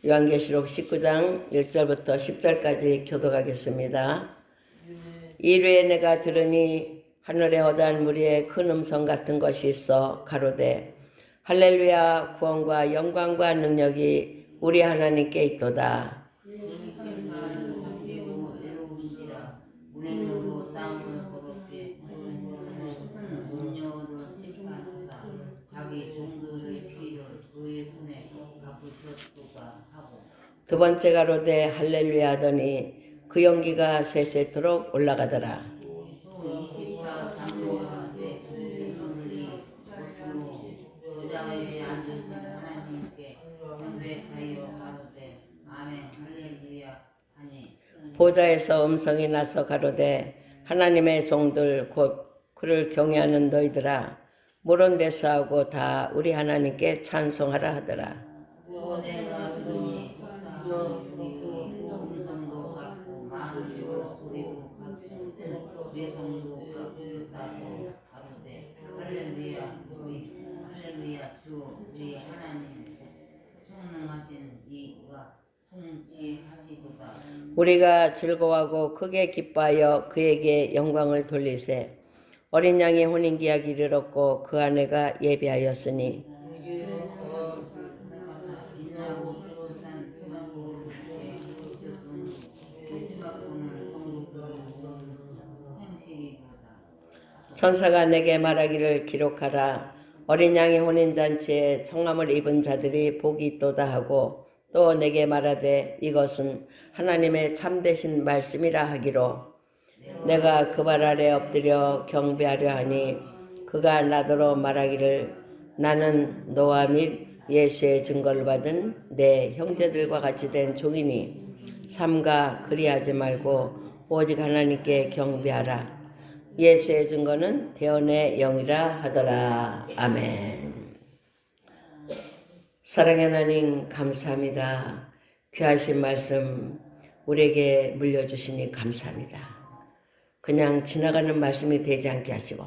요한계시록 19장 1절부터 10절까지 교독하겠습니다. 이르에 내가 들으니 하늘에 허다한 무리에 큰 음성 같은 것이 있어 가로되 할렐루야 구원과 영광과 능력이 우리 하나님께 있도다. 두 번째 가로되 할렐루야 하더니 그 연기가 세세토록 올라가더라. 보좌에서 음성이 나서 가로되 하나님의 종들 곧 그를 경외하는 너희들아 모른 데서 하고 다 우리 하나님께 찬송하라 하더라. 우리가 즐거워하고 크게 기뻐하여 그에게 영광을 돌리세. 어린 양이 혼인기약이 이르렀고 그 아내가 예비하였으니 천사가 내게 말하기를 기록하라. 어린 양의 혼인잔치에 청함을 입은 자들이 복이 있도다 하고 또 내게 말하되 이것은 하나님의 참되신 말씀이라 하기로 내가 그 발 아래 엎드려 경배하려 하니 그가 나더러 말하기를 나는 너와 및 예수의 증거를 받은 내 형제들과 같이 된 종이니 삼가 그리하지 말고 오직 하나님께 경배하라. 예수의 증거는 대언의 영이라 하더라. 아멘. 사랑의 하나님 감사합니다. 귀하신 말씀 우리에게 물려주시니 감사합니다. 그냥 지나가는 말씀이 되지 않게 하시고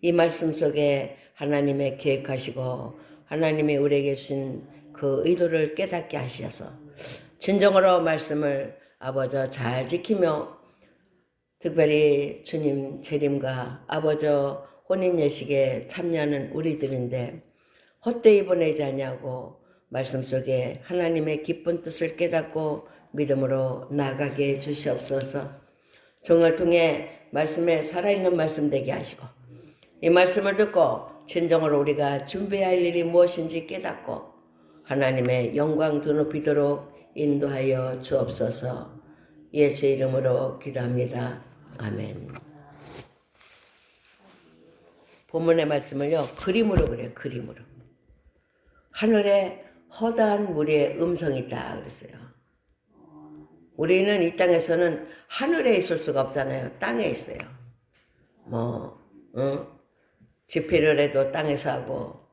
이 말씀 속에 하나님의 계획하시고 하나님이 우리에게 주신 그 의도를 깨닫게 하셔서 진정으로 말씀을 아버지 잘 지키며 특별히 주님 재림과 아버지 혼인 예식에 참여하는 우리들인데 헛되이 보내지 않냐고 말씀 속에 하나님의 기쁜 뜻을 깨닫고 믿음으로 나아가게 해 주시옵소서. 종을 통해 말씀에 살아있는 말씀 되게 하시고 이 말씀을 듣고 진정으로 우리가 준비해야 할 일이 무엇인지 깨닫고 하나님의 영광 드높이도록 인도하여 주옵소서. 예수의 이름으로 기도합니다. 아멘. 본문의 말씀을요 그림으로 그래요. 그림으로. 하늘에 허다한 무리의 음성이 있다 그랬어요. 우리는 이 땅에서는 하늘에 있을 수가 없잖아요. 땅에 있어요. 집회를 해도 땅에서 하고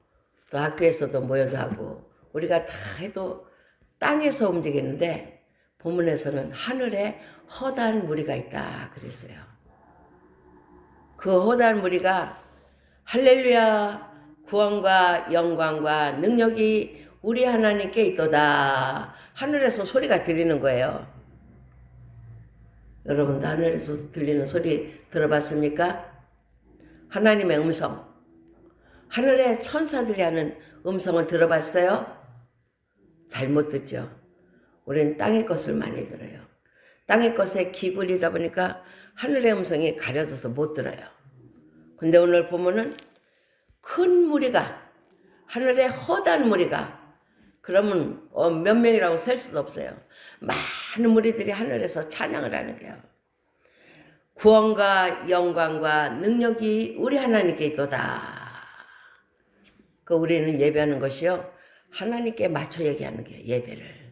또 학교에서도 모여도 하고 우리가 다 해도 땅에서 움직이는데 본문에서는 하늘에 허다한 무리가 있다 그랬어요. 그 허다한 무리가 할렐루야 구원과 영광과 능력이 우리 하나님께 있도다. 하늘에서 소리가 들리는 거예요. 여러분도 하늘에서 들리는 소리 들어봤습니까? 하나님의 음성. 하늘의 천사들이 하는 음성을 들어봤어요? 잘 못 듣죠. 우리는 땅의 것을 많이 들어요. 땅의 것에 기울이다 보니까 하늘의 음성이 가려져서 못 들어요. 근데 오늘 보면은 큰 무리가 하늘의 허다한 무리가 그러면 몇 명이라고 셀 수도 없어요. 많은 무리들이 하늘에서 찬양을 하는 거예요. 구원과 영광과 능력이 우리 하나님께 있도다. 그 우리는 예배하는 것이요 하나님께 맞춰 얘기하는 거예요. 예배를.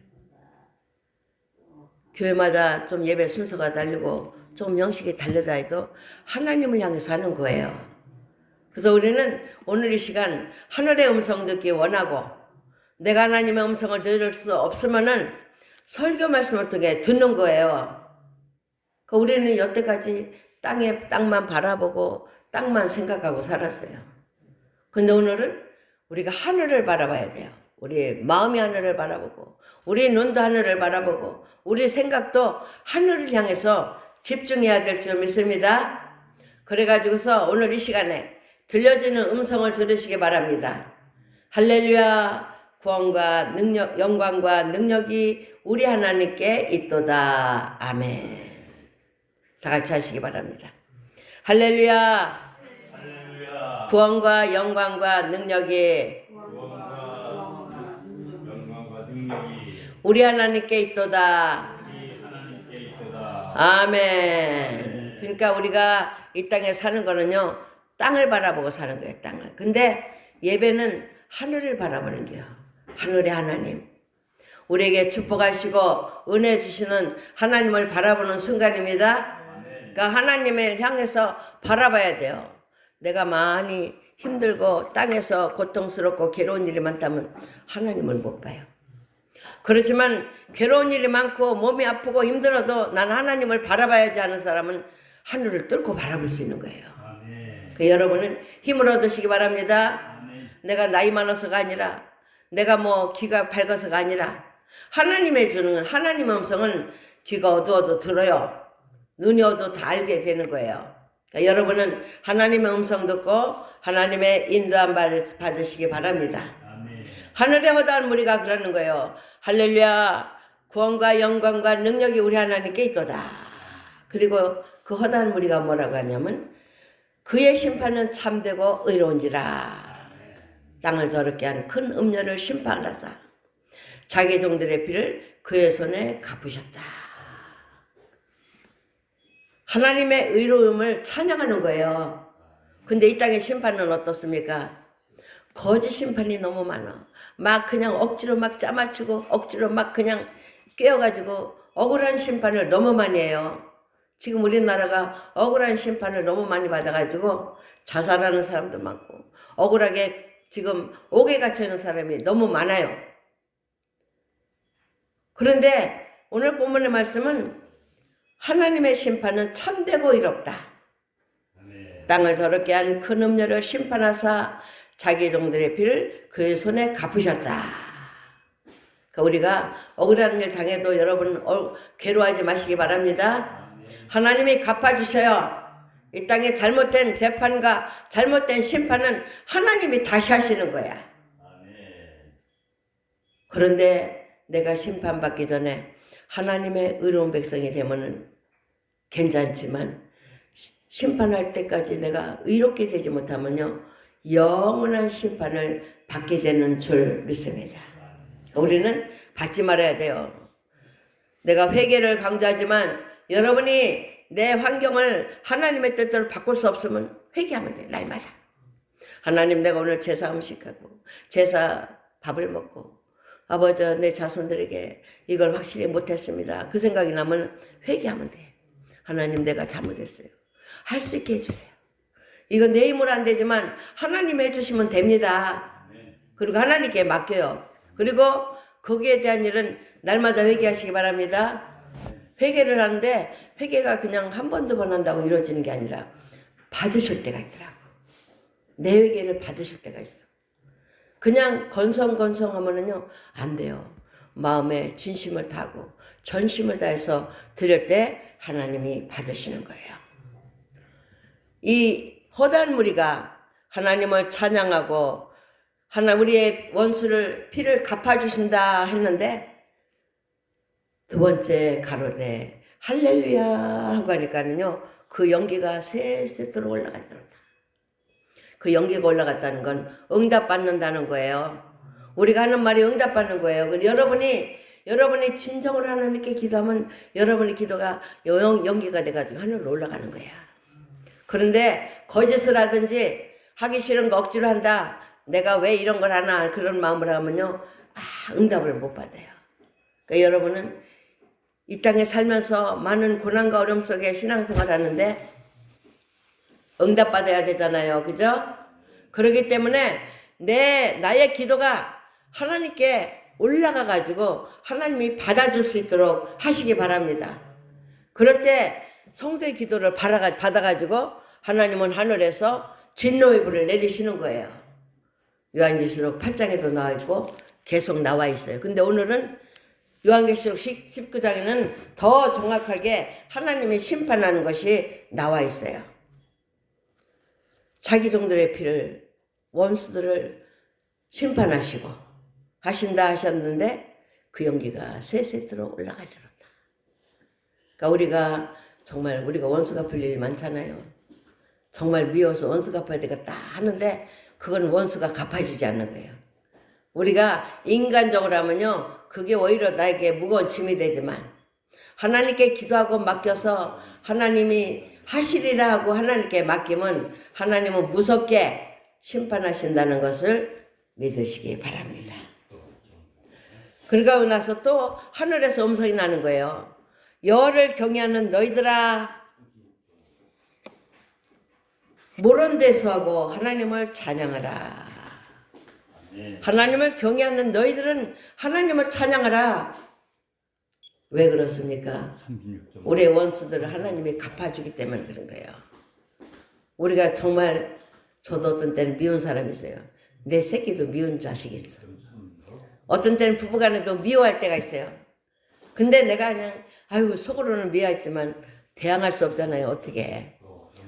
교회마다 좀 예배 순서가 다르고 좀 형식이 다르다 해도 하나님을 향해서 하는 거예요. 그래서 우리는 오늘 이 시간 하늘의 음성 듣기 원하고 내가 하나님의 음성을 들을 수 없으면은 설교 말씀을 통해 듣는 거예요. 우리는 여태까지 땅만 바라보고 땅만 생각하고 살았어요. 근데 오늘은 우리가 하늘을 바라봐야 돼요. 우리 마음이 하늘을 바라보고 우리 눈도 하늘을 바라보고 우리 생각도 하늘을 향해서 집중해야 될 줄 믿습니다. 그래가지고서 오늘 이 시간에 들려지는 음성을 들으시기 바랍니다. 할렐루야. 구원과 능력, 영광과 능력이 우리 하나님께 있도다. 아멘. 다 같이 하시기 바랍니다. 할렐루야. 할렐루야. 구원과 영광과 능력이 우리 하나님께 있도다. 아멘. 그러니까 우리가 이 땅에 사는 거는요, 땅을 바라보고 사는 거예요, 땅을. 근데 예배는 하늘을 바라보는 거예요. 하늘의 하나님. 우리에게 축복하시고 은혜 주시는 하나님을 바라보는 순간입니다. 그러니까 하나님을 향해서 바라봐야 돼요. 내가 많이 힘들고 땅에서 고통스럽고 괴로운 일이 많다면 하나님을 못 봐요. 그렇지만 괴로운 일이 많고 몸이 아프고 힘들어도 난 하나님을 바라봐야지 하는 사람은 하늘을 뚫고 바라볼 수 있는 거예요. 그 여러분은 힘을 얻으시기 바랍니다. 내가 나이 많아서가 아니라 내가 뭐 귀가 밝아서가 아니라 하나님의 주는 하나님의 음성은 귀가 어두워도 들어요. 눈이 어두워도 다 알게 되는 거예요. 그러니까 여러분은 하나님의 음성 듣고 하나님의 인도함 받으시기 바랍니다. 하늘의 허다한 무리가 그러는 거예요. 할렐루야. 구원과 영광과 능력이 우리 하나님께 있도다. 그리고 그 허다한 무리가 뭐라고 하냐면 그의 심판은 참되고 의로운지라. 땅을 더럽게 한 큰 음녀를 심판하사 자기 종들의 피를 그의 손에 갚으셨다. 하나님의 의로움을 찬양하는 거예요. 근데 이 땅의 심판은 어떻습니까? 거짓 심판이 너무 많아. 막 그냥 억지로 막 짜맞추고 억지로 막 그냥 꿰어가지고 억울한 심판을 너무 많이 해요. 지금 우리나라가 억울한 심판을 너무 많이 받아가지고 자살하는 사람도 많고 억울하게 지금 옥에 갇혀있는 사람이 너무 많아요. 그런데 오늘 본문의 말씀은 하나님의 심판은 참되고 이롭다. 땅을 더럽게 한 큰 음녀를 심판하사 자기 종들의 피를 그의 손에 갚으셨다. 그러니까 우리가 억울한 일 당해도 여러분 괴로워하지 마시기 바랍니다. 하나님이 갚아주셔요. 이 땅에 잘못된 재판과 잘못된 심판은 하나님이 다시 하시는 거야. 그런데 내가 심판받기 전에 하나님의 의로운 백성이 되면은 괜찮지만 심판할 때까지 내가 의롭게 되지 못하면요 영원한 심판을 받게 되는 줄 믿습니다. 우리는 받지 말아야 돼요. 내가 회개를 강조하지만 여러분이 내 환경을 하나님의 뜻대로 바꿀 수 없으면 회개하면 돼. 날마다. 하나님 내가 오늘 제사 음식하고 제사 밥을 먹고 아버지 내 자손들에게 이걸 확실히 못했습니다. 그 생각이 나면 회개하면 돼. 하나님 내가 잘못했어요. 할 수 있게 해주세요. 이거 내 힘으로 안 되지만 하나님 해주시면 됩니다. 그리고 하나님께 맡겨요. 그리고 거기에 대한 일은 날마다 회개하시기 바랍니다. 회개를 하는데 회개가 그냥 한 번, 두 번 한다고 이루어지는 게 아니라 받으실 때가 있더라고. 내 회개를 받으실 때가 있어. 그냥 건성건성하면은요 안 돼요. 마음에 진심을 다하고 전심을 다해서 드릴 때 하나님이 받으시는 거예요. 이 허다한 무리가 하나님을 찬양하고 우리의 원수를 피를 갚아주신다 했는데 두 번째 가로되 할렐루야 하고 하니까는요 그 연기가 세세토록 올라가더라. 그 연기가 올라갔다는 건 응답받는다는 거예요. 우리가 하는 말이 응답받는 거예요. 여러분이 진정으로 하나님께 기도하면 여러분의 기도가 연기가 돼가지고 하늘로 올라가는 거야. 그런데 거짓을 하든지 하기 싫은 거 억지로 한다. 내가 왜 이런 걸 하나 그런 마음으로 하면요 응답을 못 받아요. 그러니까 여러분은 이 땅에 살면서 많은 고난과 어려움 속에 신앙생활 하는데 응답받아야 되잖아요. 그죠? 그렇기 때문에 나의 기도가 하나님께 올라가가지고 하나님이 받아줄 수 있도록 하시기 바랍니다. 그럴 때 성도의 기도를 받아가지고 하나님은 하늘에서 진노의 불을 내리시는 거예요. 요한계시록 8장에도 나와있고 계속 나와 있어요. 근데 오늘은 요한계시록 19장에는 더 정확하게 하나님이 심판하는 것이 나와 있어요. 자기 종들의 피를, 원수들을 심판하시고 하신다 하셨는데 그 연기가 세세트로 올라가리로다. 그러니까 우리가 원수 갚을 일이 많잖아요. 정말 미워서 원수 갚아야 되겠다 하는데 그건 원수가 갚아지지 않는 거예요. 우리가 인간적으로 하면요, 그게 오히려 나에게 무거운 짐이 되지만 하나님께 기도하고 맡겨서 하나님이 하시리라 하고 하나님께 맡기면 하나님은 무섭게 심판하신다는 것을 믿으시기 바랍니다. 그러고 나서 또 하늘에서 음성이 나는 거예요. 여호와를 경외하는 너희들아, 모른 데서 하고 하나님을 찬양하라. 하나님을 경외하는 너희들은 하나님을 찬양하라. 왜 그렇습니까? 우리의 원수들을 하나님이 갚아주기 때문에 그런 거예요. 우리가 정말, 저도 어떤 때는 미운 사람이 있어요. 내 새끼도 미운 자식이 있어. 어떤 때는 부부간에도 미워할 때가 있어요. 근데 내가 그냥 속으로는 미워했지만 대항할 수 없잖아요. 어떻게.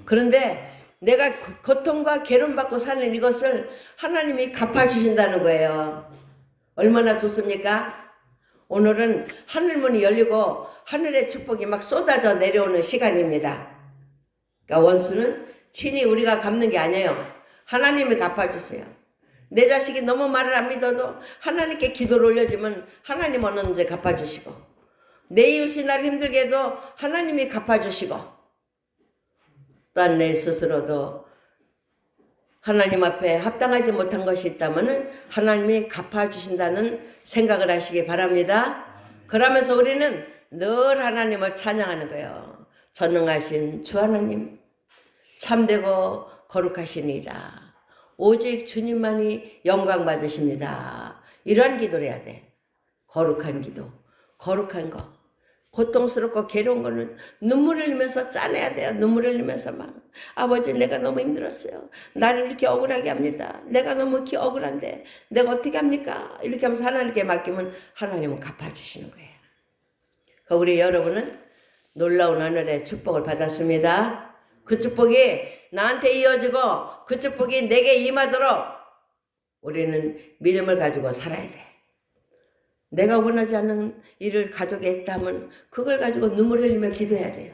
그런데 내가 고통과 괴로움받고 사는 이것을 하나님이 갚아주신다는 거예요. 얼마나 좋습니까? 오늘은 하늘문이 열리고 하늘의 축복이 막 쏟아져 내려오는 시간입니다. 그러니까 원수는 친히 우리가 갚는 게 아니에요. 하나님이 갚아주세요. 내 자식이 너무 말을 안 믿어도 하나님께 기도를 올려주면 하나님은 언제 갚아주시고, 내 이웃이 나를 힘들게 해도 하나님이 갚아주시고, 또한 내 스스로도 하나님 앞에 합당하지 못한 것이 있다면 하나님이 갚아주신다는 생각을 하시기 바랍니다. 그러면서 우리는 늘 하나님을 찬양하는 거예요. 전능하신 주 하나님, 참되고 거룩하시니이다. 오직 주님만이 영광 받으십니다. 이러한 기도를 해야 돼. 거룩한 기도, 거룩한 거. 고통스럽고 괴로운 거는 눈물을 흘리면서 짜내야 돼요. 눈물을 흘리면서 막, 아버지 내가 너무 힘들었어요. 나를 이렇게 억울하게 합니다. 내가 너무 억울한데 내가 어떻게 합니까? 이렇게 하면서 하나님께 맡기면 하나님은 갚아주시는 거예요. 그러니까 우리 여러분은 놀라운 하늘의 축복을 받았습니다. 그 축복이 나한테 이어지고 그 축복이 내게 임하도록 우리는 믿음을 가지고 살아야 돼. 내가 원하지 않는 일을 가족에 했다면 그걸 가지고 눈물을 흘리며 기도해야 돼요.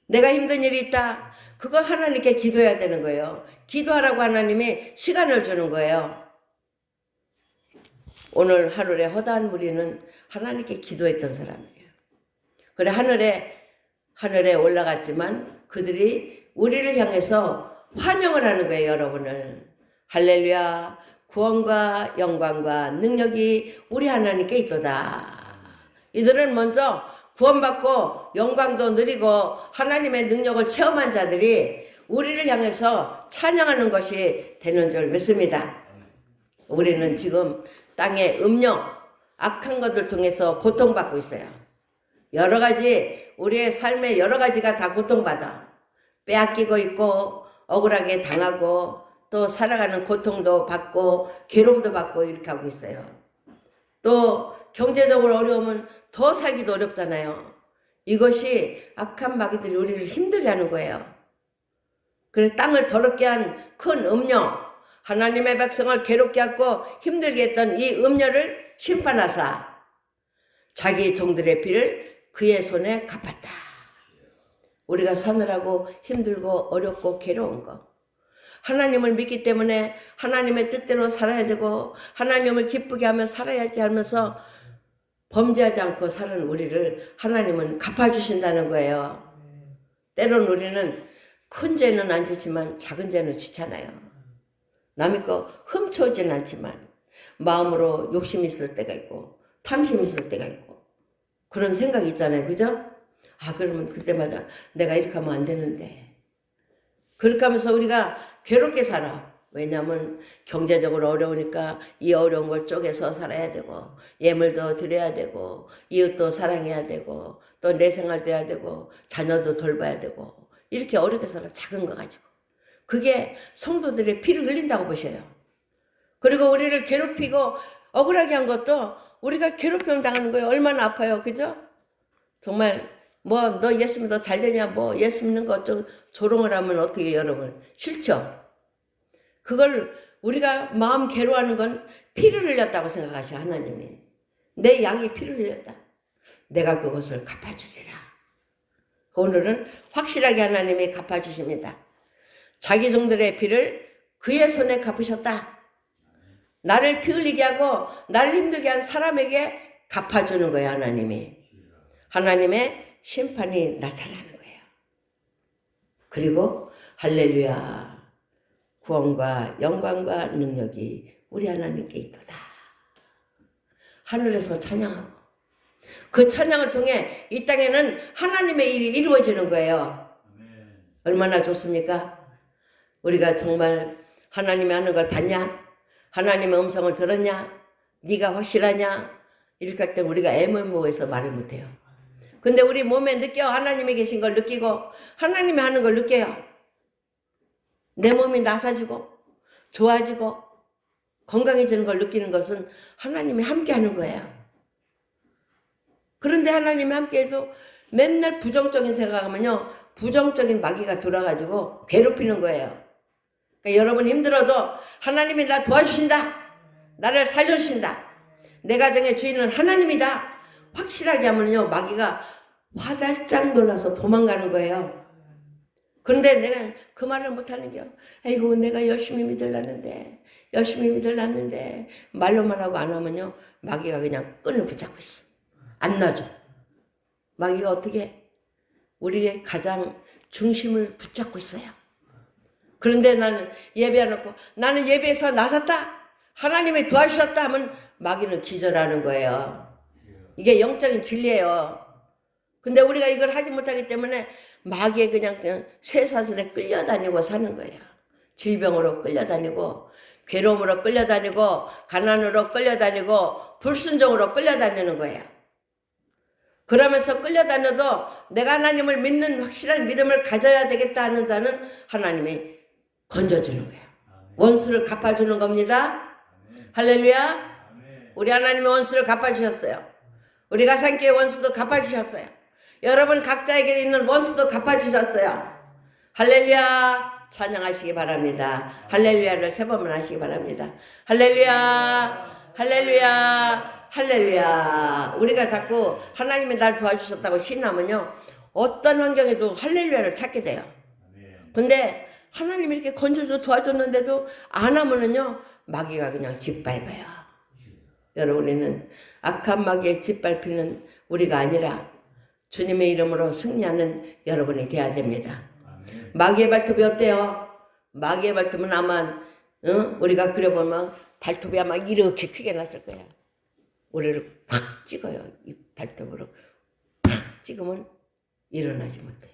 내가 힘든 일이 있다. 그거 하나님께 기도해야 되는 거예요. 기도하라고 하나님이 시간을 주는 거예요. 오늘 하늘의 허다한 무리는 하나님께 기도했던 사람이에요. 그래 하늘에 올라갔지만 그들이 우리를 향해서 환영을 하는 거예요. 여러분을. 할렐루야. 구원과 영광과 능력이 우리 하나님께 있도다. 이들은 먼저 구원받고 영광도 누리고 하나님의 능력을 체험한 자들이 우리를 향해서 찬양하는 것이 되는 줄 믿습니다. 우리는 지금 땅의 음녀, 악한 것을 통해서 고통받고 있어요. 여러 가지, 우리의 삶의 여러 가지가 다 고통받아. 빼앗기고 있고 억울하게 당하고 또 살아가는 고통도 받고 괴로움도 받고 이렇게 하고 있어요. 또 경제적으로 어려우면 더 살기도 어렵잖아요. 이것이 악한 마귀들이 우리를 힘들게 하는 거예요. 그래서 땅을 더럽게 한 큰 음녀, 하나님의 백성을 괴롭게 하고 힘들게 했던 이 음녀를 심판하사 자기 종들의 피를 그의 손에 갚았다. 우리가 사느라고 힘들고 어렵고 괴로운 거, 하나님을 믿기 때문에 하나님의 뜻대로 살아야 되고 하나님을 기쁘게 하며 살아야지 하면서 범죄하지 않고 사는 우리를 하나님은 갚아주신다는 거예요. 때론 우리는 큰 죄는 안 지지만 작은 죄는 지잖아요. 남의 거 훔쳐오지는 않지만 마음으로 욕심이 있을 때가 있고 탐심이 있을 때가 있고 그런 생각이 있잖아요. 그죠? 그러면 그때마다 내가 이렇게 하면 안 되는데, 그렇게 하면서 우리가 괴롭게 살아. 왜냐하면 경제적으로 어려우니까 이 어려운 걸 쪼개서 살아야 되고 예물도 드려야 되고 이웃도 사랑해야 되고 또 내 생활도 해야 되고 자녀도 돌봐야 되고 이렇게 어렵게 살아. 작은 거 가지고. 그게 성도들의 피를 흘린다고 보셔요. 그리고 우리를 괴롭히고 억울하게 한 것도 우리가 괴롭힘 당하는 거예요. 얼마나 아파요. 그죠? 정말 뭐 너 예수 믿어 잘 되냐 뭐 예수 믿는 거 좀 조롱을 하면 어떻게 여러분 싫죠? 그걸 우리가 마음 괴로워하는 건 피를 흘렸다고 생각하셔 하나님이. 내 양이 피를 흘렸다. 내가 그것을 갚아주리라. 오늘은 확실하게 하나님이 갚아주십니다. 자기 종들의 피를 그의 손에 갚으셨다. 나를 피 흘리게 하고 나를 힘들게 한 사람에게 갚아주는 거예요. 하나님이. 하나님의 심판이 나타나는 거예요. 그리고 할렐루야 구원과 영광과 능력이 우리 하나님께 있도다. 하늘에서 찬양하고 그 찬양을 통해 이 땅에는 하나님의 일이 이루어지는 거예요. 얼마나 좋습니까? 우리가 정말 하나님이 하는 걸 봤냐? 하나님의 음성을 들었냐? 네가 확실하냐? 이렇게 할 때 우리가 애매모호해서 말을 못해요. 근데 우리 몸에 느껴 하나님이 계신 걸 느끼고 하나님이 하는 걸 느껴요. 내 몸이 나사지고 좋아지고 건강해지는 걸 느끼는 것은 하나님이 함께 하는 거예요. 그런데 하나님이 함께해도 맨날 부정적인 생각하면요. 부정적인 마귀가 돌아가지고 괴롭히는 거예요. 그러니까 여러분 힘들어도 하나님이 나 도와주신다. 나를 살려주신다. 내 가정의 주인은 하나님이다. 확실하게 하면요. 마귀가 화달짝 놀라서 도망가는 거예요. 그런데 내가 그 말을 못하는 게 아이고 내가 열심히 믿으려는데 말로만 하고 안 하면요. 마귀가 그냥 끈을 붙잡고 있어. 안 놔줘. 마귀가 어떻게 우리의 가장 중심을 붙잡고 있어요. 그런데 나는 예배 안 하고 나는 예배에서 나섰다. 하나님이 도와주셨다 하면 마귀는 기절하는 거예요. 이게 영적인 진리예요. 근데 우리가 이걸 하지 못하기 때문에 마귀에 그냥 쇠사슬에 끌려다니고 사는 거예요. 질병으로 끌려다니고 괴로움으로 끌려다니고 가난으로 끌려다니고 불순종으로 끌려다니는 거예요. 그러면서 끌려다녀도 내가 하나님을 믿는 확실한 믿음을 가져야 되겠다 하는 자는 하나님이 건져주는 거예요. 원수를 갚아주는 겁니다. 할렐루야. 우리 하나님의 원수를 갚아주셨어요. 우리 가산교회 원수도 갚아주셨어요. 여러분 각자에게 있는 원수도 갚아주셨어요. 할렐루야. 찬양하시기 바랍니다. 할렐루야를 3번만 하시기 바랍니다. 할렐루야. 할렐루야. 할렐루야. 우리가 자꾸 하나님이 날 도와주셨다고 신나면요. 어떤 환경에도 할렐루야를 찾게 돼요. 근데 하나님이 이렇게 건져줘 도와줬는데도 안 하면은요. 마귀가 그냥 짓밟아요. 여러분 우리는 악한 마귀의 짓밟히는 우리가 아니라 주님의 이름으로 승리하는 여러분이 돼야 됩니다. 마귀의 발톱이 어때요? 마귀의 발톱은 아마 우리가 그려보면 발톱이 아마 이렇게 크게 났을 거야. 우리를 팍 찍어요. 이 발톱으로 팍 찍으면 일어나지 못해.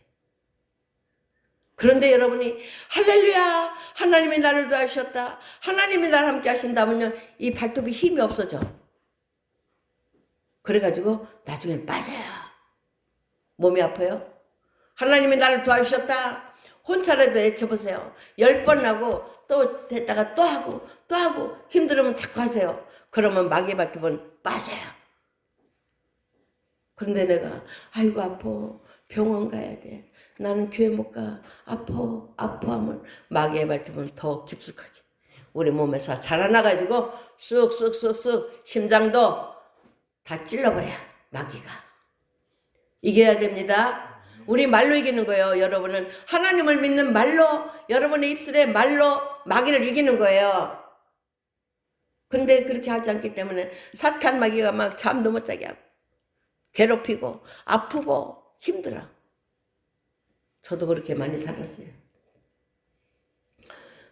그런데 여러분이 할렐루야 하나님이 나를 도와주셨다. 하나님이 나를 함께 하신다면요. 이 발톱이 힘이 없어져. 그래가지고 나중에 빠져요. 몸이 아파요. 하나님이 나를 도와주셨다. 혼자라도 외쳐보세요. 10번 하고 또 됐다가 또 하고 힘들으면 자꾸 하세요. 그러면 마귀의 발톱은 빠져요. 그런데 내가 아이고 아파 병원 가야 돼. 나는 교회 못 가. 아파 하면 마귀의 발톱은 더 깊숙하게 우리 몸에서 자라나가지고 쑥쑥쑥쑥 심장도 다 찔러버려 마귀가. 이겨야 됩니다. 우리 말로 이기는 거예요. 여러분은 하나님을 믿는 말로 여러분의 입술에 말로 마귀를 이기는 거예요. 근데 그렇게 하지 않기 때문에 사탄 마귀가 막 잠도 못 자게 하고 괴롭히고 아프고 힘들어. 저도 그렇게 많이 살았어요.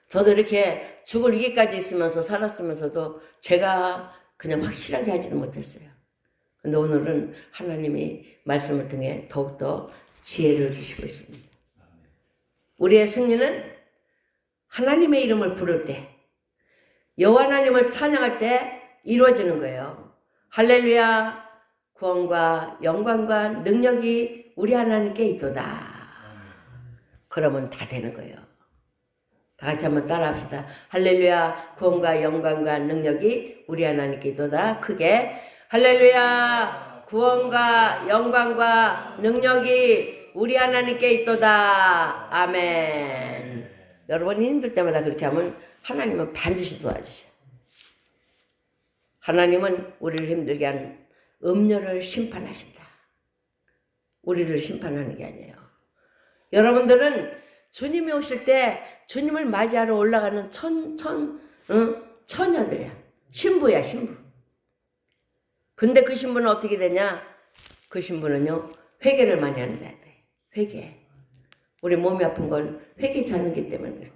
저도 이렇게 죽을 위기까지 있으면서 살았으면서도 제가 그냥 확실하게 하지는 못했어요. 근데 오늘은 하나님이 말씀을 통해 더욱더 지혜를 주시고 있습니다. 우리의 승리는 하나님의 이름을 부를 때, 여호와 하나님을 찬양할 때 이루어지는 거예요. 할렐루야. 구원과 영광과 능력이 우리 하나님께 있도다. 그러면 다 되는 거예요. 다 같이 한번 따라합시다. 할렐루야. 구원과 영광과 능력이 우리 하나님께 있도다. 크게 할렐루야. 구원과 영광과 능력이 우리 하나님께 있도다. 아멘. 여러분이 힘들 때마다 그렇게 하면 하나님은 반드시 도와주셔요. 하나님은 우리를 힘들게 하는 음료를 심판하신다. 우리를 심판하는 게 아니에요. 여러분들은 주님이 오실 때 주님을 맞이하러 올라가는 처녀들이야. 신부야, 신부. 근데 그 신부는 어떻게 되냐? 그 신부는요, 회개를 많이 하는 자야 돼. 회개. 우리 몸이 아픈 건 회개치 않은 기 때문에 그래요.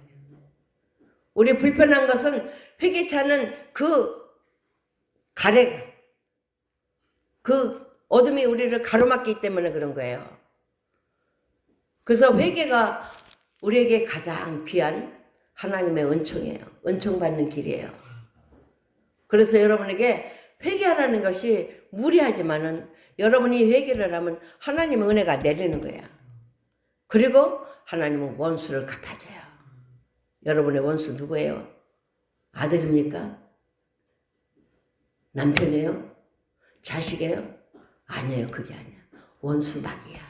우리 불편한 것은 회개치 않은 그 가래, 그 어둠이 우리를 가로막기 때문에 그런 거예요. 그래서 회개가 우리에게 가장 귀한 하나님의 은총이에요. 은총 받는 길이에요. 그래서 여러분에게 회개하라는 것이 무리하지만은 여러분이 회개를 하면 하나님의 은혜가 내리는 거야. 그리고 하나님은 원수를 갚아줘요. 여러분의 원수 누구예요? 아들입니까? 남편이에요? 자식이에요? 아니에요. 그게 아니야. 원수 마귀야.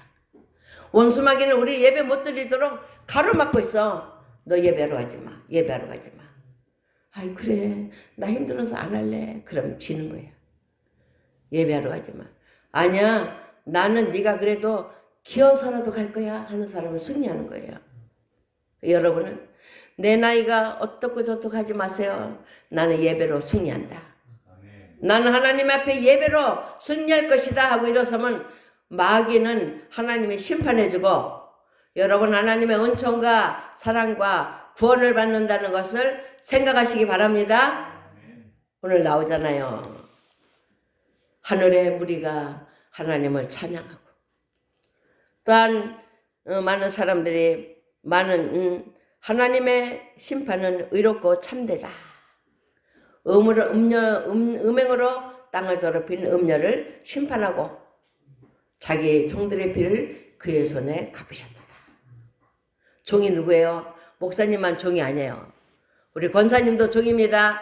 원수 마귀는 우리 예배 못 드리도록 가로막고 있어. 너 예배하러 가지 마. 예배하러 가지 마. 아이 그래. 나 힘들어서 안 할래. 그러면 지는 거야. 예배하러 가지 마. 아니야. 나는 네가 그래도 기어서라도 갈 거야 하는 사람은 승리하는 거예요. 여러분은 내 나이가 어떻고 저떻고 하지 마세요. 나는 예배로 승리한다. 나는 하나님 앞에 예배로 승리할 것이다 하고 일어서면 마귀는 하나님이 심판해주고 여러분 하나님의 은총과 사랑과 구원을 받는다는 것을 생각하시기 바랍니다. 오늘 나오잖아요. 하늘의 무리가 하나님을 찬양하고 또한 많은 사람들이 하나님의 심판은 의롭고 참되다. 음행으로 땅을 더럽힌 음녀를 심판하고 자기 종들의 피를 그의 손에 갚으셨도다. 종이 누구예요? 목사님만 종이 아니에요. 우리 권사님도 종입니다.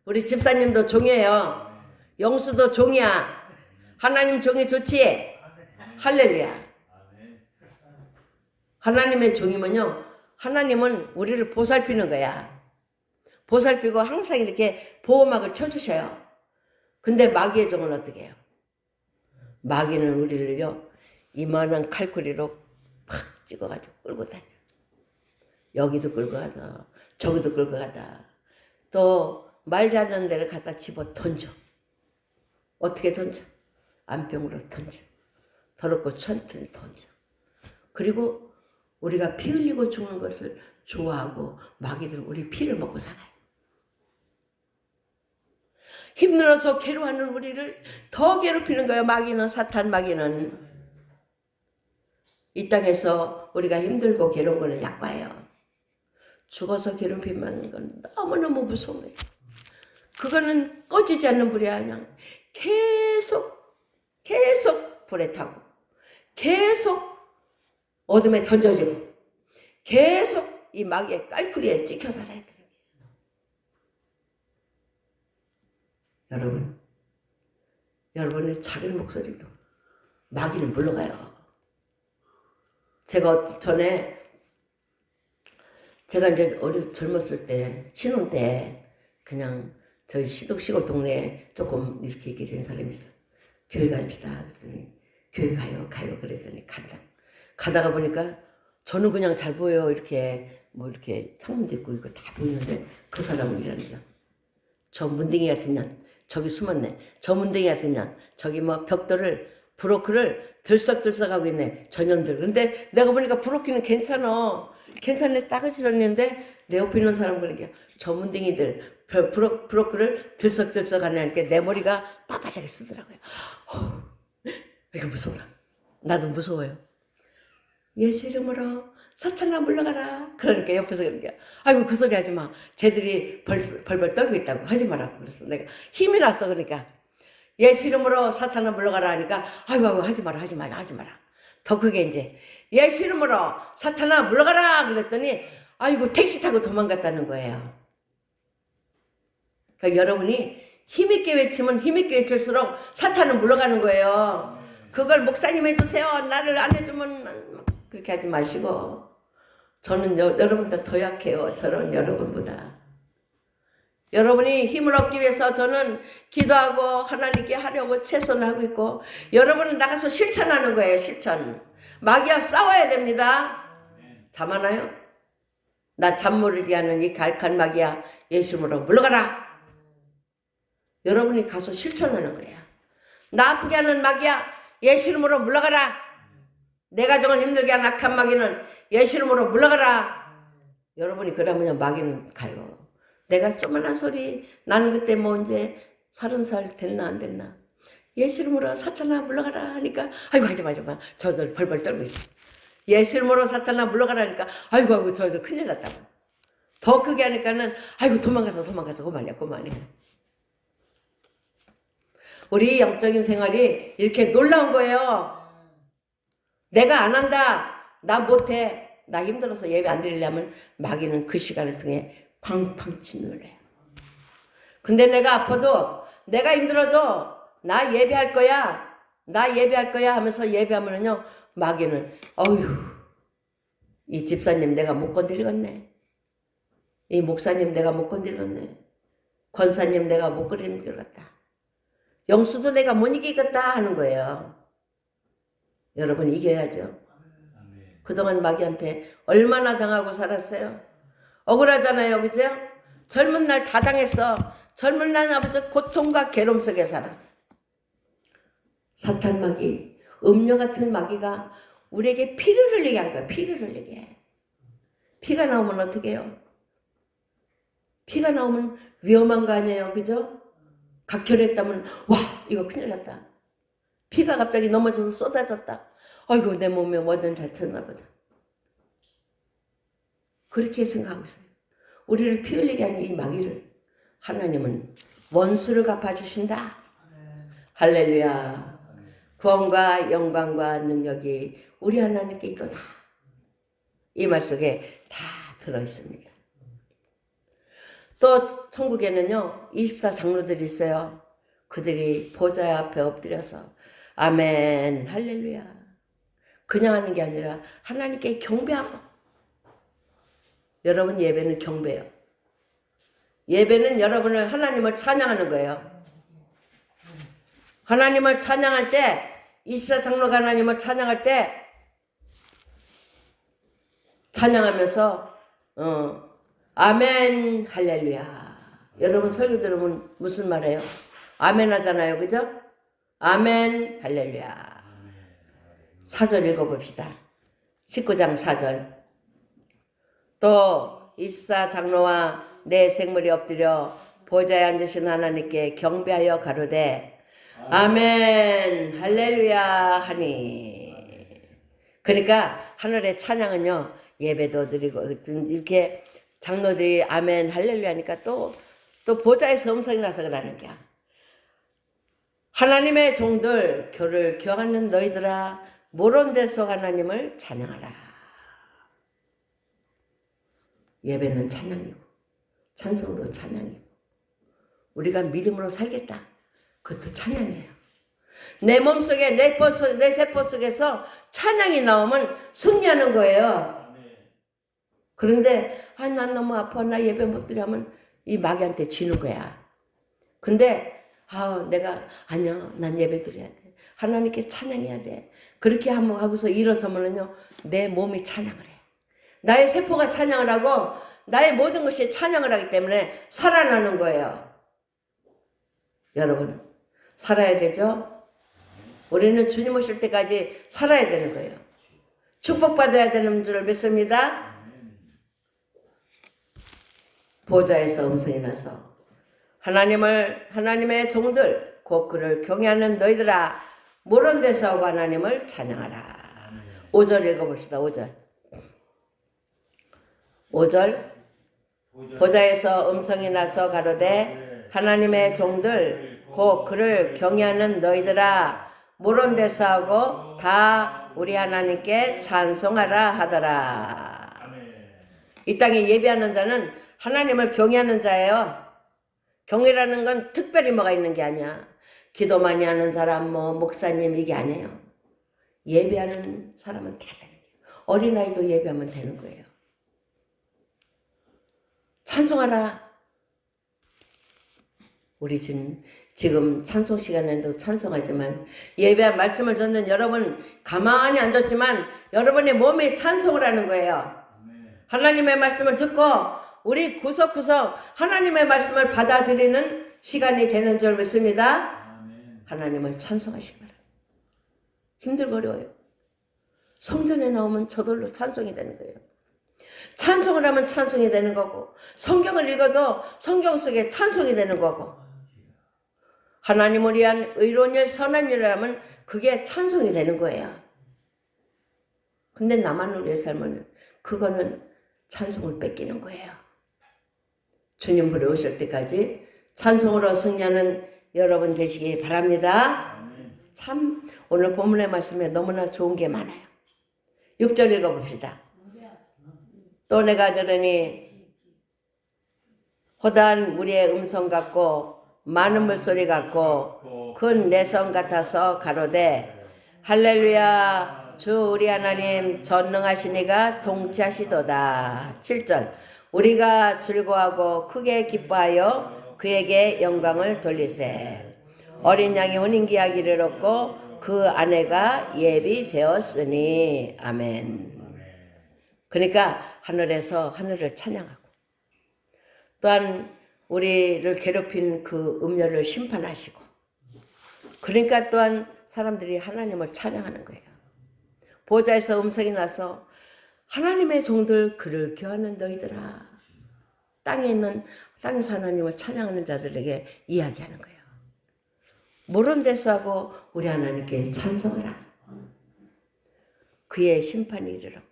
우리 집사님도 종이에요. 영수도 종이야. 하나님 종이 좋지? 할렐루야. 하나님의 종이면요. 하나님은 우리를 보살피는 거야. 보살피고 항상 이렇게 보호막을 쳐주셔요. 근데 마귀의 종은 어떻게 해요? 마귀는 우리를요. 이만한 칼쿠리로 팍 찍어가지고 끌고 다녀. 여기도 끌고 가다. 저기도 끌고 가다. 또 말지 않는 데를 갖다 집어 던져. 어떻게 던져? 안병으로 던져. 더럽고 천천히 던져. 그리고 우리가 피 흘리고 죽는 것을 좋아하고 마귀들 우리 피를 먹고 살아요. 힘들어서 괴로워하는 우리를 더 괴롭히는 거예요. 마귀는, 사탄 마귀는. 이 땅에서 우리가 힘들고 괴로운 거는 약과예요. 죽어서 괴롭힘 받는 건 너무너무 무서운 거예요. 그거는 꺼지지 않는 불이야. 그냥 계속 불에 타고 계속 어둠에 던져지고 계속 이 마귀의 깔풀이에 찍혀 살아야 되는 거예요. 여러분의 작은 목소리도 마귀는 물러가요. 제가 이제 젊었을 때, 신혼 때, 그냥 저희 시골 동네에 조금 이렇게 된 사람이 있어. 교회 갑시다. 그랬더니, 교회 가요. 그랬더니 간다. 가다가 보니까 저는 그냥 잘 보여요. 이렇게, 이렇게 창문도 있고 이거 다 보이는데 그 사람은 이러는겨. 저 문둥이 같은 년, 저기 숨었네. 저 문둥이 같은 년, 저기 브로크를 들썩들썩하고 있네. 전년들. 근데 내가 보니까 브로키는 괜찮네. 따그지렸는데 내 옆에 있는 사람 그러니까 저 문둥이들 브로크를 들썩들썩하니까 내 머리가 빳빳하게 쓰더라고요. 이거 무서워라. 나도 무서워요. 예수 이름으로 사탄아 물러가라. 그러니까 옆에서 그러니까 아이고 그 소리 하지 마. 쟤들이 벌벌 떨고 있다고 하지 마라. 그래서 내가 힘이 났어. 그러니까 예수 이름으로 사탄아 물러가라 하니까 아이고 하지 마라. 더 크게 이제 예수 이름으로 사탄아 물러가라 그랬더니 아이고 택시 타고 도망갔다는 거예요. 그러니까 여러분이 힘있게 외치면 힘있게 외칠수록 사탄은 물러가는 거예요. 그걸 목사님 해주세요. 나를 안 해주면 그렇게 하지 마시고. 저는 여러분보다 더 약해요. 저는 여러분보다. 여러분이 힘을 얻기 위해서 저는 기도하고 하나님께 하려고 최선을 하고 있고, 여러분은 나가서 실천하는 거예요. 실천. 마귀와 싸워야 됩니다. 잠하나요? 나 잠 모르게 하는 이 갈칸 마귀야, 예수 이름으로 물러가라. 여러분이 가서 실천하는 거야. 나 아프게 하는 마귀야, 예수 이름으로 물러가라. 내 가정을 힘들게 하는 악한 마귀는 예수 이름으로 물러가라. 여러분이 그러면 마귀는 가요. 내가 조그만한 소리, 나는 그때 뭐 이제 30살 됐나 안 됐나, 예수 이름으로 사탄아 물러가라 하니까 아이고 하지 마. 저들 벌벌 떨고 있어. 예수 이름으로 사탄아 물러가라 하니까 아이고 저들 큰일 났다고. 더 크게 하니까는 아이고 도망가서 그만해. 우리 영적인 생활이 이렇게 놀라운 거예요. 내가 안 한다, 나 못해, 나 힘들어서 예배 안 드리려면 마귀는 그 시간을 통해 팡팡 짓눌래요. 근데 내가 아파도, 내가 힘들어도 나 예배할 거야 하면서 예배하면은요, 마귀는 어휴, 이 집사님 내가 못 건드리겠네, 이 목사님 내가 못 건드리겠네, 권사님 내가 못 건드리겠다, 영수도 내가 못 이기겠다 하는 거예요. 여러분 이겨야죠. 그동안 마귀한테 얼마나 당하고 살았어요? 억울하잖아요, 그죠? 젊은 날 다 당했어. 젊은 날 아버지 고통과 괴로움 속에 살았어. 사탄 마귀, 음녀 같은 마귀가 우리에게 피를 흘리게 한 거야. 피를 흘리게. 피가 나오면 어떻게 해요? 피가 나오면 위험한 거 아니에요, 그죠? 각혈했다면 와 이거 큰일 났다. 피가 갑자기 넘어져서 쏟아졌다. 아이고 내 몸에 뭐든 잘 쳤나 보다. 그렇게 생각하고 있어요. 우리를 피 흘리게 하는 이 마귀를 하나님은 원수를 갚아주신다. 할렐루야. 구원과 영광과 능력이 우리 하나님께 있도다. 이 말 속에 다 들어있습니다. 또 천국에는요 24장로들이 있어요. 그들이 보좌 앞에 엎드려서 아멘 할렐루야 그냥 하는 게 아니라 하나님께 경배하고. 여러분 예배는 경배예요. 예배는 여러분을 하나님을 찬양하는 거예요. 하나님을 찬양할 때 24장로가 하나님을 찬양할 때 찬양하면서 아멘 할렐루야. 여러분 설교 들으면 무슨 말해요? 아멘 하잖아요, 그죠? 아멘 할렐루야. 4절 읽어봅시다. 19장 4절. 또 24장로와 내 생물이 엎드려 보좌에 앉으신 하나님께 경배하여 가로되 아멘 할렐루야 하니. 그러니까 하늘의 찬양은요 예배도 드리고 이렇게 장로들이 아멘 할렐루야 하니까 또 보좌에서 음성이 나서 그러는 거야. 하나님의 종들 교를 교하는 너희들아 모론 데서 하나님을 찬양하라. 예배는 찬양이고 찬송도 찬양이고 우리가 믿음으로 살겠다. 그것도 찬양이에요. 내 몸속에 내 세포 속에서 찬양이 나오면 승리하는 거예요. 그런데 난 너무 아파 나 예배 못 드리면 이 마귀한테 지는 거야. 근데 내가 아니야 난 예배 드려야 돼. 하나님께 찬양해야 돼. 그렇게 한번 하고서 일어서면은요 내 몸이 찬양을 해. 나의 세포가 찬양을 하고 나의 모든 것이 찬양을 하기 때문에 살아나는 거예요. 여러분 살아야 되죠? 우리는 주님 오실 때까지 살아야 되는 거예요. 축복받아야 되는 줄 믿습니다. 보좌에서 음성이 나서 하나님의 종들 곧 그를 경외하는 너희들아 모른 데서 하고 하나님을 찬양하라. 5절 읽어봅시다. 5절 보좌에서 음성이 나서 가로되 하나님의 종들 곧 그를 경외하는 너희들아 모른 데서 하고 다 우리 하나님께 찬송하라 하더라. 이 땅에 예배하는 자는 하나님을 경외하는 자예요. 경외라는 건 특별히 뭐가 있는 게 아니야. 기도 많이 하는 사람, 뭐 목사님 이게 아니에요. 예배하는 사람은 다 되는 거예요. 어린아이도 예배하면 되는 거예요. 찬송하라. 우리 지금 찬송 시간에도 찬송하지만 예배한 말씀을 듣는 여러분 가만히 앉았지만 여러분의 몸에 찬송을 하는 거예요. 하나님의 말씀을 듣고 우리 구석구석 하나님의 말씀을 받아들이는 시간이 되는 줄 믿습니다. 하나님을 찬송하시기 바랍니다. 힘들고 어려워요. 성전에 나오면 저절로 찬송이 되는 거예요. 찬송을 하면 찬송이 되는 거고 성경을 읽어도 성경 속에 찬송이 되는 거고 하나님을 위한 의로운 일, 선한 일을 하면 그게 찬송이 되는 거예요. 근데 나만 위해 살면 그거는 찬송을 뺏기는 거예요. 주님 부르실 때까지 찬송으로 승리하는 여러분 되시기 바랍니다. 참 오늘 본문의 말씀에 너무나 좋은 게 많아요. 6절 읽어봅시다. 또 내가 들으니 호다한 무리의 음성 같고 많은 물소리 같고 큰 내성 같아서 가로되 할렐루야 주 우리 하나님 전능하신 이가 통치하시도다. 7절 우리가 즐거워하고 크게 기뻐하여 그에게 영광을 돌리세. 어린 양이 혼인기하기를 이르렀고 그 아내가 예비되었으니. 아멘. 그러니까 하늘에서 하늘을 찬양하고 또한 우리를 괴롭힌 그 음녀를 심판하시고 그러니까 또한 사람들이 하나님을 찬양하는 거예요. 보좌에서 음성이 나서 하나님의 종들 그를 교하는 너희들아. 땅에서 하나님을 찬양하는 자들에게 이야기하는 거예요. 모른 데서 하고 우리 하나님께 찬송하라. 그의 심판이 이르렀고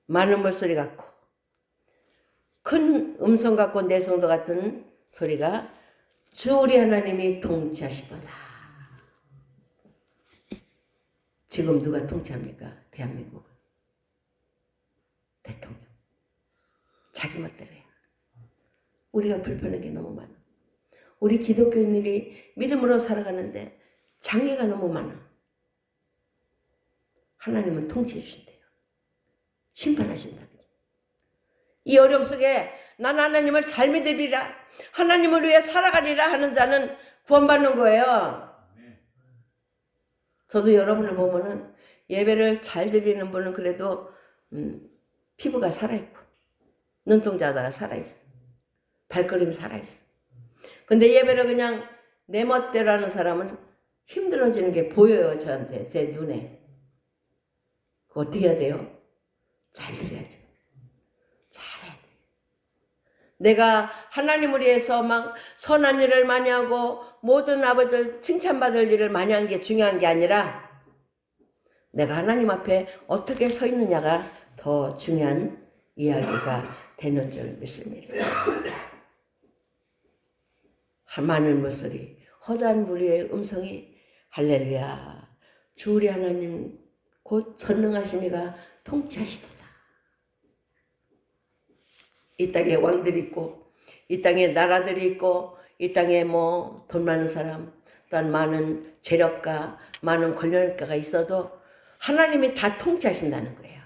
많은 물소리 같고 큰 음성 같고 내성도 같은 소리가 주 우리 하나님이 통치하시도다. 지금 누가 통치합니까? 대한민국은. 대통령. 자기 멋대로야. 우리가 불편한 게 너무 많아. 우리 기독교인들이 믿음으로 살아가는데 장애가 너무 많아. 하나님은 통치해 주신대요. 심판하신다는 게. 이 어려움 속에 난 하나님을 잘 믿으리라, 하나님을 위해 살아가리라 하는 자는 구원받는 거예요. 저도 여러분을 보면은 예배를 잘 드리는 분은 그래도 피부가 살아있고 눈동자가 살아있어. 발걸음이 살아있어. 근데 예배를 그냥 내 멋대로 하는 사람은 힘들어지는 게 보여요. 저한테. 제 눈에. 어떻게 해야 돼요? 잘 드려야죠. 잘해야 돼. 내가 하나님을 위해서 막 선한 일을 많이 하고 모든 아버지 칭찬받을 일을 많이 한 게 중요한 게 아니라 내가 하나님 앞에 어떻게 서 있느냐가 더 중요한 이야기가 되는 줄 믿습니다. 많은 목소리, 허다한 무리의 음성이 할렐루야 주 우리 하나님 곧 전능하신 이가 통치하시도다. 이 땅에 왕들이 있고 이 땅에 나라들이 있고 이 땅에 뭐 돈 많은 사람 또한 많은 재력가 많은 권력가가 있어도 하나님이 다 통치하신다는 거예요.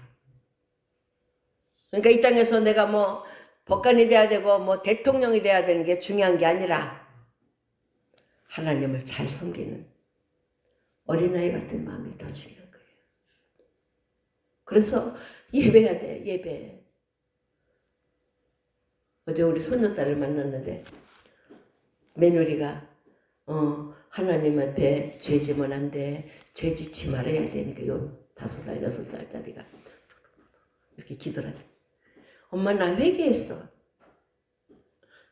그러니까 이 땅에서 내가 뭐 법관이 돼야 되고 뭐 대통령이 돼야 되는 게 중요한 게 아니라 하나님을 잘 섬기는 어린아이 같은 마음이 더 중요한 거예요. 그래서 예배해야 돼. 예배. 어제 우리 손녀딸을 만났는데 며느리가 하나님 앞에 죄 지면 안 돼. 죄 짓지 말아야 되니까 요 5살 6살짜리가 이렇게 기도를 하더니 엄마 나 회개했어.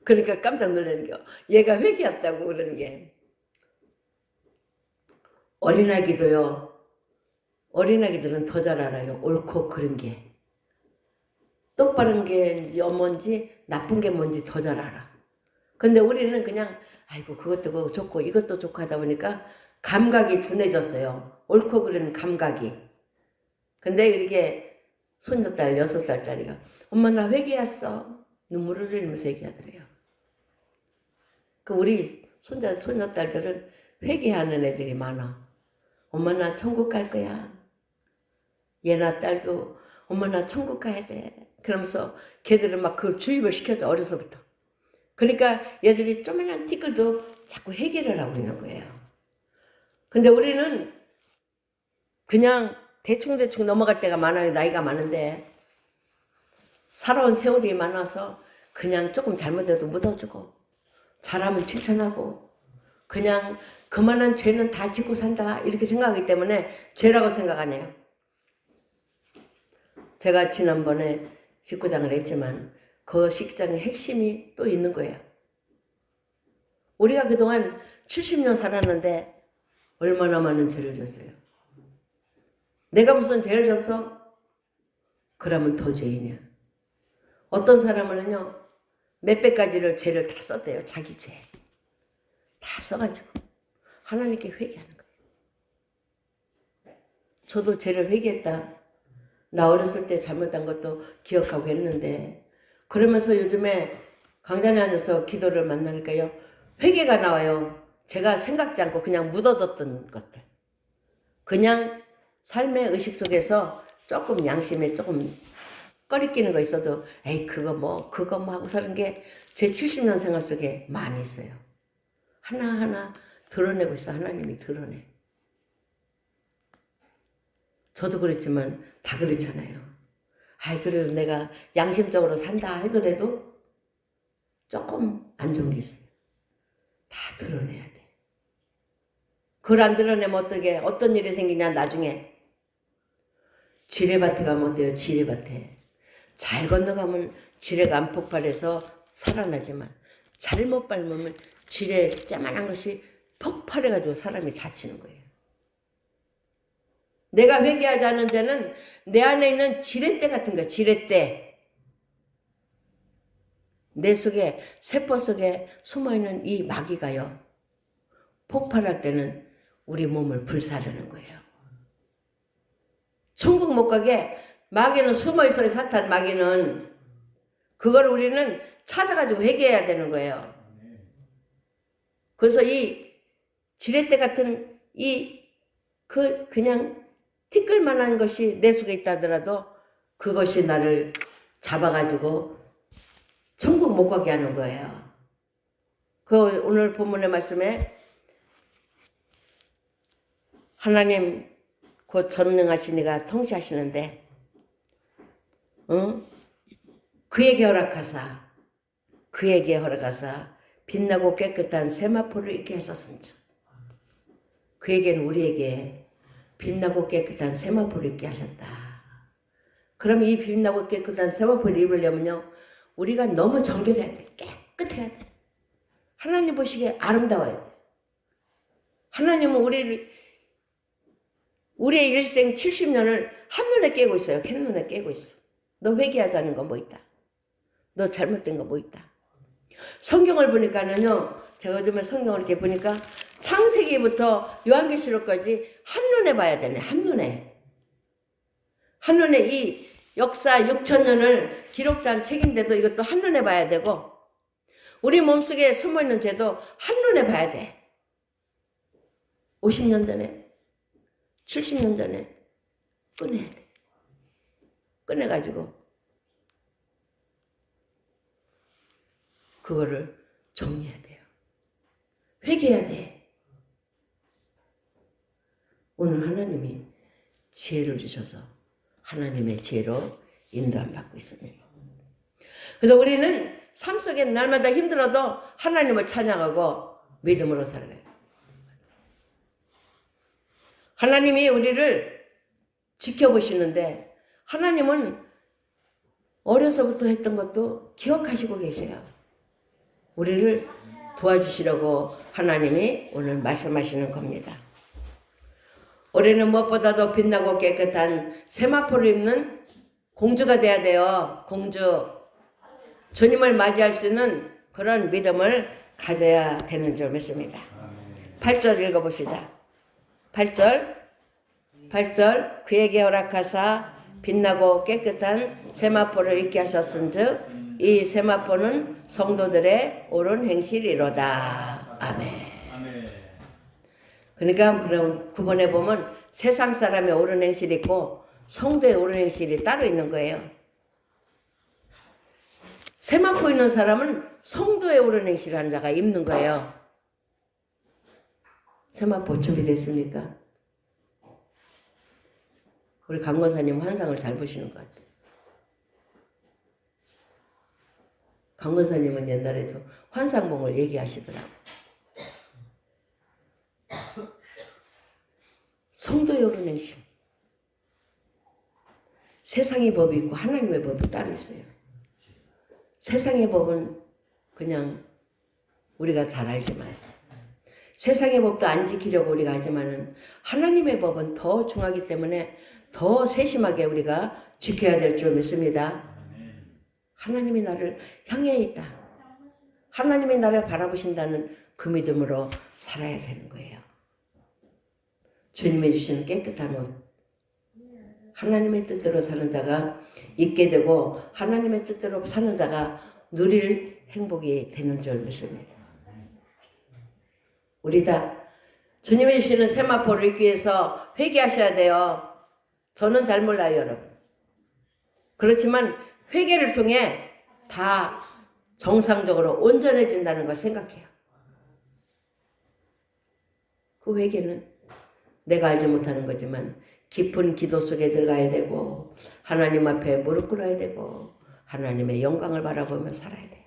그러니까 깜짝 놀라는 게 얘가 회개했다고 그러는 게 어린아기도요. 어린아기들은 더 잘 알아요. 옳고 그른 게. 똑바른 게인지 뭔지 나쁜 게 뭔지 더 잘 알아. 근데 우리는 그냥 아이고 그것도 좋고 이것도 좋고 하다 보니까 감각이 둔해졌어요. 옳고 그른 감각이. 근데 이렇게 손녀딸 6살짜리가 엄마 나 회개했어. 눈물을 흘리면서 회개하더래요. 그 우리 손녀딸들은 회개하는 애들이 많아. 엄마 나 천국 갈 거야. 얘나 딸도 엄마 나 천국 가야 돼. 그러면서 걔들은 막 그걸 주입을 시켜줘 어려서부터. 그러니까 얘들이 조그만한 티끌도 자꾸 회개를 하고 있는 거예요. 근데 우리는 그냥 대충대충 넘어갈 때가 많아요. 나이가 많은데 살아온 세월이 많아서 그냥 조금 잘못해도 묻어주고 잘하면 칭찬하고 그냥 그만한 죄는 다 짓고 산다 이렇게 생각하기 때문에 죄라고 생각 안 해요. 제가 지난번에 식구장을 했지만 그 식장의 핵심이 또 있는 거예요. 우리가 그동안 70년 살았는데 얼마나 많은 죄를 졌어요. 내가 무슨 죄를 졌어? 그러면 더 죄이냐. 어떤 사람은요 몇백 가지를 죄를 다 썼대요. 자기 죄. 다 써가지고 하나님께 회개하는 거예요. 저도 죄를 회개했다. 나 어렸을 때 잘못한 것도 기억하고 했는데 그러면서 요즘에 강단에 앉아서 기도를 만나니까요. 회개가 나와요. 제가 생각지 않고 그냥 묻어뒀던 것들. 그냥 삶의 의식 속에서 조금 양심에 조금 꺼리끼는 거 있어도 에이 그거 뭐 하고 사는 게 제 70년 생활 속에 많이 있어요. 하나하나 드러내고 있어. 하나님이 드러내. 저도 그랬지만 다 그렇잖아요. 아이 그래도 내가 양심적으로 산다 하더라도 조금 안 좋은 게 있어요. 다 드러내야 돼. 그걸 안 드러내면 어떻게 어떤 일이 생기냐 나중에 지뢰밭에 가면 어때요? 지뢰밭에 잘 건너가면 지뢰가 안 폭발해서 살아나지만 잘못 밟으면 지뢰 쬐만한 것이 폭발해가지고 사람이 다치는 거예요. 내가 회개하지 않은 자는 내 안에 있는 지렛대 같은 거야. 지렛대. 내 속에 세포 속에 숨어있는 이 마귀가요. 폭발할 때는 우리 몸을 불사르는 거예요. 천국 못 가게 마귀는 숨어있어요. 사탄 마귀는. 그걸 우리는 찾아가지고 회개해야 되는 거예요. 그래서 이 지렛대 같은 그냥 티끌만한 것이 내 속에 있다 하더라도 그것이 나를 잡아가지고 천국 못 가게 하는 거예요. 그 오늘 본문의 말씀에 하나님 곧 전능하신 이가 통치하시는데 그에게 허락하사 빛나고 깨끗한 세마포를 입게 하셨은즉 그에게는 우리에게 빛나고 깨끗한 세마포를 입게 하셨다. 그럼 이 빛나고 깨끗한 세마포를 입으려면요 우리가 너무 정결해야 돼. 깨끗해야 돼. 하나님 보시기에 아름다워야 돼. 하나님은 우리의 일생 70년을 한눈에 깨고 있어요. 캔눈에 깨고 있어. 너 회개하자는 거 뭐 있다. 너 잘못된 거 뭐 있다. 성경을 보니까는요. 제가 요즘에 성경을 이렇게 보니까 창세기부터 요한계시록까지 한눈에 봐야 되네. 한눈에 이 역사 6,000년을 기록한 책인데도 이것도 한눈에 봐야 되고 우리 몸속에 숨어있는 죄도 한눈에 봐야 돼. 50년 전에 70년 전에 꺼내야 돼. 꺼내가지고 그거를 정리해야 돼요. 회개해야 돼. 오늘 하나님이 지혜를 주셔서 하나님의 지혜로 인도함 받고 있습니다. 그래서 우리는 삶 속에 날마다 힘들어도 하나님을 찬양하고 믿음으로 살아가요. 하나님이 우리를 지켜보시는데 하나님은 어려서부터 했던 것도 기억하시고 계세요. 우리를 도와주시려고 하나님이 오늘 말씀하시는 겁니다. 올해는 무엇보다도 빛나고 깨끗한 세마포를 입는 공주가 돼야 돼요. 공주. 주님을 맞이할 수 있는 그런 믿음을 가져야 되는 줄 믿습니다. 8절 읽어봅시다. 8절 8절 그에게 허락하사 빛나고 깨끗한 세마포를 입게 하셨은즉 이 세마포는 성도들의 옳은 행실이로다. 아멘. 그러니까 그럼 9번에 보면 세상 사람의 옳은 행실이 있고 성도의 옳은 행실이 따로 있는 거예요. 세마포 있는 사람은 성도의 옳은 행실하는 자가 있는 거예요. 세마포 준비됐습니까? 우리 강권사님 환상을 잘 보시는 것 같아요. 강권사님은 옛날에도 환상봉을 얘기하시더라고요. 성도의 옳은 행실. 세상의 법이 있고 하나님의 법이 따로 있어요. 세상의 법은 그냥 우리가 잘 알지만 세상의 법도 안 지키려고 우리가 하지만은 하나님의 법은 더 중하기 때문에 더 세심하게 우리가 지켜야 될 줄 믿습니다. 하나님이 나를 향해 있다. 하나님이 나를 바라보신다는 그 믿음으로 살아야 되는 거예요. 주님이 주시는 깨끗한 옷. 하나님의 뜻대로 사는 자가 입게 되고 하나님의 뜻대로 사는 자가 누릴 행복이 되는 줄 믿습니다. 우리 다 주님이 주시는 세마포를 입기 위해서 회개하셔야 돼요. 저는 잘 몰라요, 여러분. 그렇지만 회개를 통해 다 정상적으로 온전해진다는 걸 생각해요. 그 회개는 내가 알지 못하는 거지만 깊은 기도 속에 들어가야 되고 하나님 앞에 무릎 꿇어야 되고 하나님의 영광을 바라보며 살아야 돼요.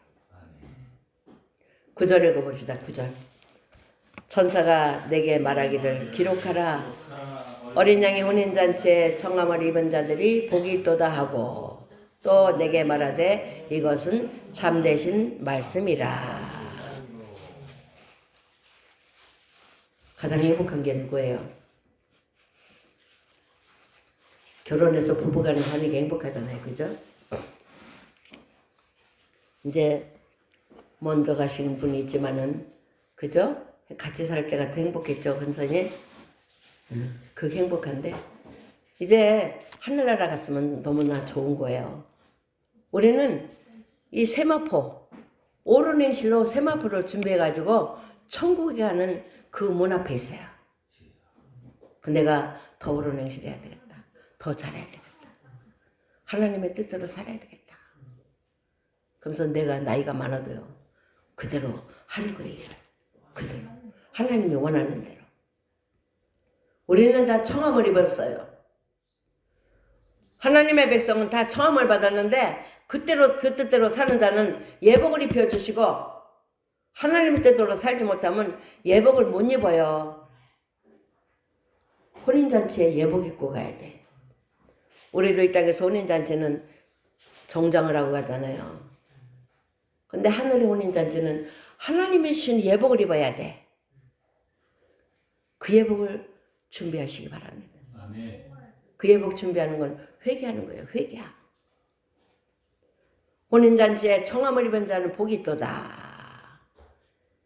9절 읽어봅시다. 9절. 천사가 내게 말하기를 기록하라. 어린 양의 혼인잔치에 청함을 입은 자들이 복이 있도다 하고 또 내게 말하되 이것은 참되신 말씀이라. 가장 행복한 게 누구예요? 결혼해서 부부간에 사는 게 행복하잖아요. 그죠? 이제 먼저 가신 분이 있지만은 그죠? 같이 살 때가 더 행복했죠. 근선이. 그게 행복한데 이제 하늘나라 갔으면 너무나 좋은 거예요. 우리는 이 세마포 옳은 행실로 세마포를 준비해가지고 천국에 가는 그 문 앞에 있어요. 그 내가 더 옳은 행실 해야 되겠다. 더 잘해야 되겠다. 하나님의 뜻대로 살아야 되겠다. 그러면서 내가 나이가 많아도요. 그대로 하는 거예요. 그대로. 하나님이 원하는 대로. 우리는 다 청함을 입었어요. 하나님의 백성은 다 청함을 받았는데 그때로 그 뜻대로 사는 자는 예복을 입혀주시고 하나님의 뜻대로 살지 못하면 예복을 못 입어요. 혼인잔치에 예복 입고 가야 돼. 우리도 이 땅에서 혼인잔치는 정장을 하고 가잖아요. 근데 하늘의 혼인잔치는 하나님이 주신 예복을 입어야 돼. 그 예복을 준비하시기 바랍니다. 그 예복 준비하는 건 회개하는 거예요. 회개야. 혼인잔치에 청함을 입은 자는 복이 있도다.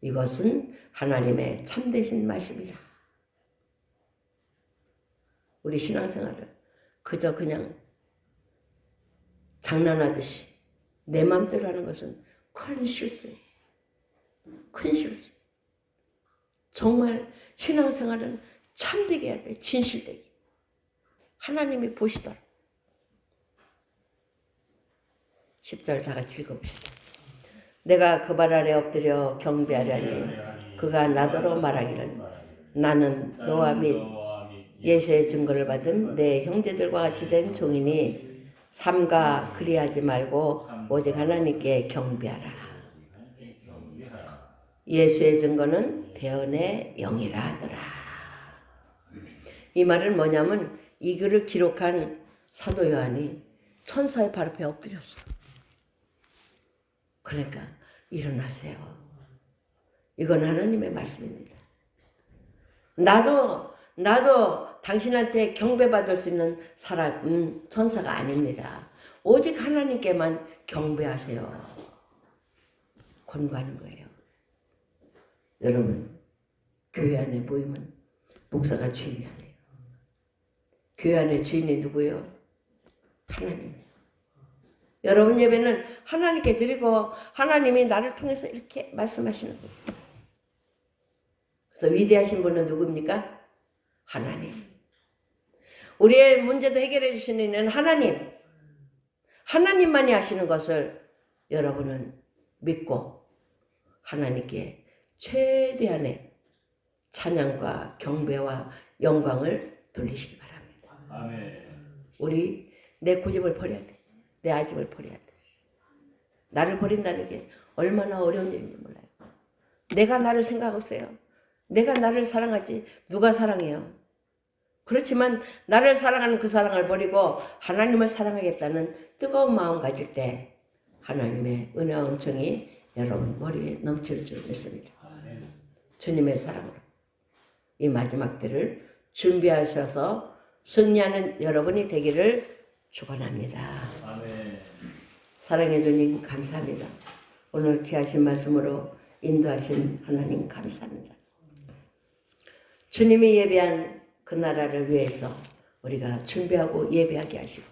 이것은 하나님의 참되신 말씀이다. 우리 신앙생활을 그저 그냥 장난하듯이 내 맘대로 하는 것은 큰 실수예요. 큰 실수. 정말 신앙생활은 참되게 해야 돼. 진실되게. 하나님이 보시더라. 10절 다 같이 읽어봅시다. 내가 그 발 아래 엎드려 경배하려니 그가 나더러 말하기를 나는 너와 및 예수의 증거를 받은 내 형제들과 같이 된 종이니 삼가 그리하지 말고 오직 하나님께 경배하라. 예수의 증거는 대언의 영이라 하더라. 이 말은 뭐냐면 이 글을 기록한 사도 요한이 천사의 발 앞에 엎드렸어. 그러니까 일어나세요. 이건 하나님의 말씀입니다. 나도 당신한테 경배받을 수 있는 사람, 천사가 아닙니다. 오직 하나님께만 경배하세요. 권고하는 거예요. 여러분, 교회 안에 모이면 목사가 주인이 아니에요. 교회 안의 주인이 누구예요? 하나님. 여러분 예배는 하나님께 드리고 하나님이 나를 통해서 이렇게 말씀하시는 거예요. 그래서 위대하신 분은 누굽니까? 하나님. 우리의 문제도 해결해 주시는 이는 하나님. 하나님만이 하시는 것을 여러분은 믿고 하나님께 최대한의 찬양과 경배와 영광을 돌리시기 바랍니다. 아멘. 우리 내 고집을 버려야 돼. 내 아집을 버려야 돼. 나를 버린다는 게 얼마나 어려운 일인지 몰라요. 내가 나를 생각하세요. 내가 나를 사랑하지 누가 사랑해요? 그렇지만 나를 사랑하는 그 사랑을 버리고 하나님을 사랑하겠다는 뜨거운 마음 가질 때 하나님의 은혜와 은총이 여러분 머리에 넘칠 줄 믿습니다. 주님의 사랑으로 이 마지막 때를 준비하셔서 승리하는 여러분이 되기를 축원합니다. 아멘. 사랑해 주님 감사합니다. 오늘 귀하신 말씀으로 인도하신 하나님 감사합니다. 주님이 예배한 그 나라를 위해서 우리가 준비하고 예배하게 하시고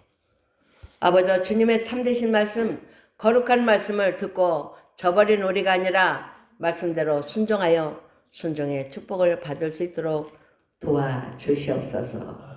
아버지 주님의 참되신 말씀 거룩한 말씀을 듣고 저버린 우리가 아니라 말씀대로 순종하여 순종의 축복을 받을 수 있도록 도와주시옵소서.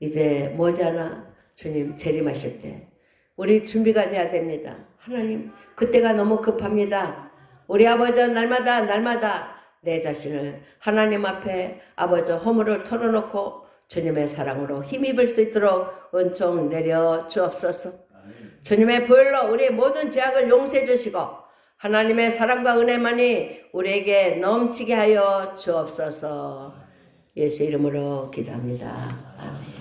이제 머지않아 주님 재림하실 때 우리 준비가 돼야 됩니다. 하나님 그때가 너무 급합니다. 우리 아버지 날마다 내 자신을 하나님 앞에 아버지 허물을 털어놓고 주님의 사랑으로 힘입을 수 있도록 은총 내려 주옵소서. 주님의 보혈로 우리의 모든 죄악을 용서해 주시고 하나님의 사랑과 은혜만이 우리에게 넘치게 하여 주옵소서. 예수 이름으로 기도합니다. 아멘.